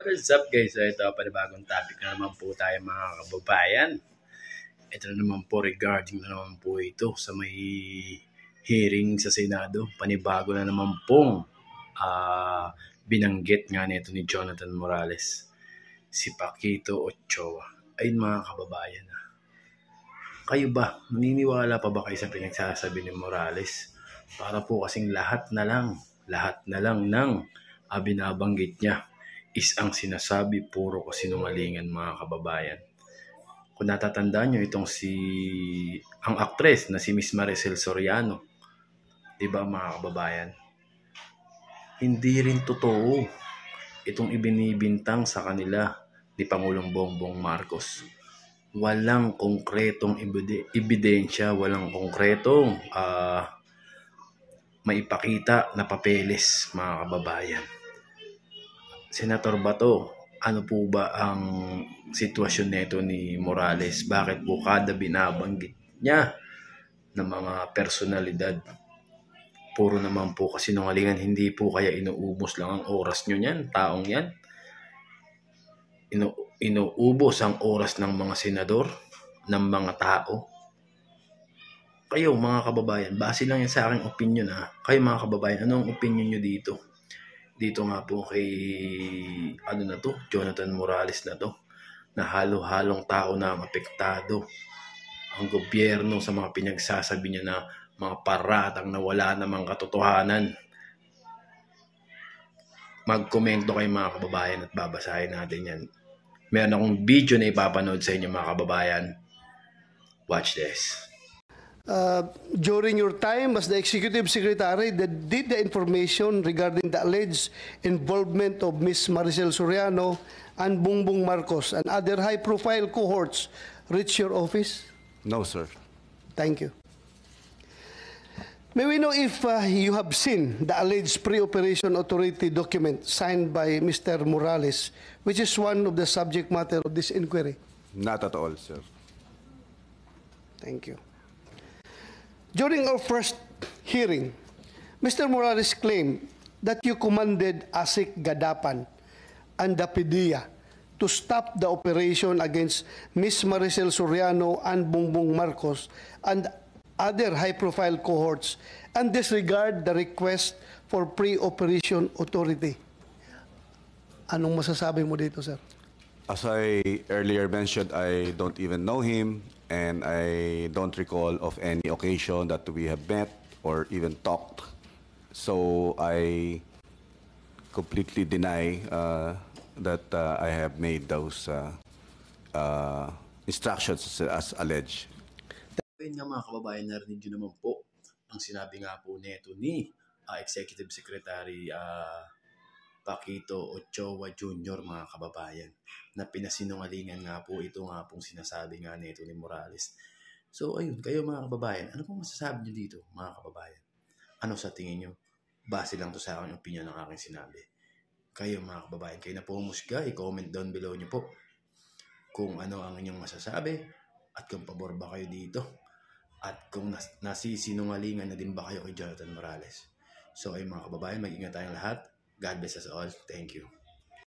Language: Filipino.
What's up guys? So ito, panibagong topic na naman po tayo mga kababayan. Ito na naman po regarding na naman po ito sa may hearing sa Senado. Panibago na naman pong binanggit nga nito ni Jonathan Morales, si Paquito Ochoa. Ayun mga kababayan. Kayo ba? Naniniwala pa ba kayo sa pinagsasabi ni Morales? Para po kasing lahat na lang ng binabanggit niya is ang sinasabi puro kasinungalingan mga kababayan. Kung natatandaan nyo itong ang actress na si Miss Maricel Soriano, di ba mga kababayan? Hindi rin totoo itong ibinibintang sa kanila ni Pangulong Bongbong Marcos. Walang konkretong ebidensya, walang konkretong maipakita na papeles mga kababayan. Senator Bato, ano po ba ang sitwasyon nito ni Morales? Bakit po kada binabanggit niya ng mga personalidad, puro naman po kasinungalingan? Hindi po kaya inuubos lang ang oras nyo niyan, taong yan? Inuubos ang oras ng mga senador, ng mga tao? Kayo mga kababayan, base lang yan sa aking opinion ha. Kayo mga kababayan, anong opinion nyo dito? Dito nga po kay Jonathan Morales na to, na halo-halong tao na ang apektado. Ang gobyerno sa mga pinagsasabi niya na mga paratang na wala namang katotohanan. Magkomento kayo mga kababayan at babasahin natin yan. Meron akong video na ipapanood sa inyo mga kababayan. Watch this. During your time as the Executive Secretary, did the information regarding the alleged involvement of Ms. Maricel Soriano and Bongbong Marcos and other high-profile cohorts reach your office? No, sir. Thank you. May we know if you have seen the alleged pre-operation authority document signed by Mr. Morales, which is one of the subject matter of this inquiry? Not at all, sir. Thank you. During our first hearing, Mr. Morales claimed that you commanded ASIC Gadapan and the PDEA to stop the operation against Ms. Maricel Soriano and Bongbong Marcos and other high-profile cohorts and disregard the request for pre-operation authority. Anong masasabi mo dito, sir? As I earlier mentioned, I don't even know him, and I don't recall of any occasion that we have met or even talked. So I completely deny that I have made those instructions as alleged. Ayun nga mga kababayan, narinig nyo naman po ang sinabi nga po neto ni Executive Secretary Paquito Ochoa Jr. mga kababayan, na pinasinungalingan nga po ito nga pong sinasabi nga nito ni Morales. So ayun, kayo mga kababayan, ano pong masasabi nyo dito mga kababayan? Ano sa tingin nyo? Base lang to sa aking opinion ng aking sinabi. Kayo mga kababayan, kayo na po humusga, i-comment down below nyo po kung ano ang inyong masasabi at kung pabor ba kayo dito at kung nasisinungalingan na din ba kayo kay Jonathan Morales. So ayun mga kababayan, mag-ingat tayong lahat. God bless us all. Thank you.